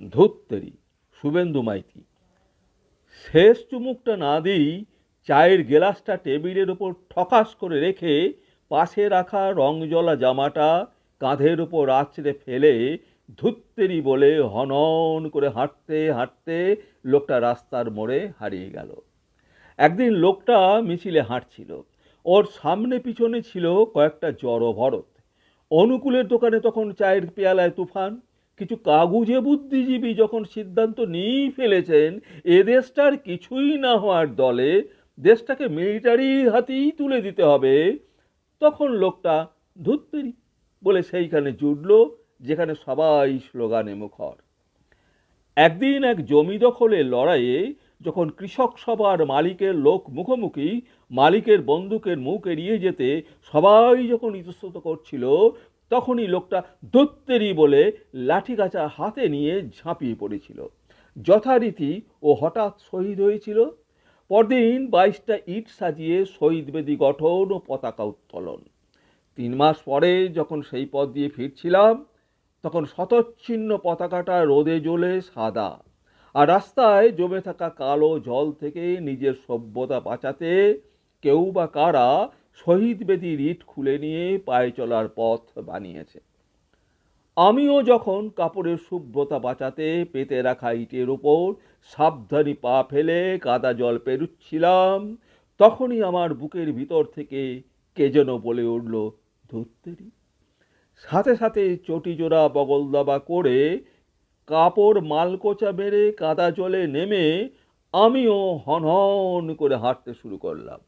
ধুত্তেরি, শুভেন্দু মাইতি। শেষ চুমুকটা না দিয়েই চায়ের গেলাসটা টেবিলের ওপর ঠকাস করে রেখে পাশে রাখা রংজলা জামাটা কাঁধের ওপর আছড়ে ফেলে ধুত্তেরি বলে হনন করে হাঁটতে হাঁটতে লোকটা রাস্তার মোড়ে হারিয়ে গেল। একদিন লোকটা মিছিলে হাঁটছিল। ওর সামনে পিছনে ছিল কয়েকটা জড়ভরত। অনুকূলের দোকানে তখন চায়ের পেয়ালায় তুফান। কিছু কাগুজে বুদ্ধিজীবী যখন সিদ্ধান্ত নিয়েই ফেলেছেন এ দেশটার কিছুই না হওয়ার দলে, দেশটাকে মিলিটারির হাতেই তুলে দিতে হবে, তখন লোকটা ধুত্তেরি বলে সেইখানে জুটল যেখানে সবাই স্লোগানে মুখর। একদিন এক জমি দখলের লড়াইয়ে যখন কৃষক সভার মালিকের লোক মুখোমুখি, মালিকের বন্দুকের মুখ এড়িয়ে যেতে সবাই যখন ইতস্তত করছিল, তখনই লোকটা দত্তেরি বলে লাঠিগাছা হাতে নিয়ে ঝাঁপিয়ে পড়েছিল। যথারীতি ও হঠাৎ শহীদ হয়েছিল। পরদিন 22টা ইট সাজিয়ে শহীদ বেদি গঠন ও পতাকা উত্তোলন। 3 মাস পরে যখন সেই পথ দিয়ে ফিরছিলাম, তখন শতচ্ছিন্ন পতাকাটা রোদে জ্বলে সাদা, আর রাস্তায় জমে থাকা কালো জল থেকে নিজের সভ্যতা বাঁচাতে কেউ বা কারা শহীদ বেদির ইট খুলে নিয়ে পায়ে চলার পথ বানিয়েছে। আমিও যখন কাপড়ের শুভ্রতা বাঁচাতে পেতে রাখা ইটের ওপর সাবধানী পা ফেলে কাদা জল পেরুচ্ছিলাম, তখনই আমার বুকের ভিতর থেকে কে যেন বলে উঠল, ধুত্তেরি। সাথে সাথে চটি জোড়া বগল দাবা করে কাপড় মালকোচা মেরে কাদা জলে নেমে আমিও হনহন করে হাঁটতে শুরু করলাম।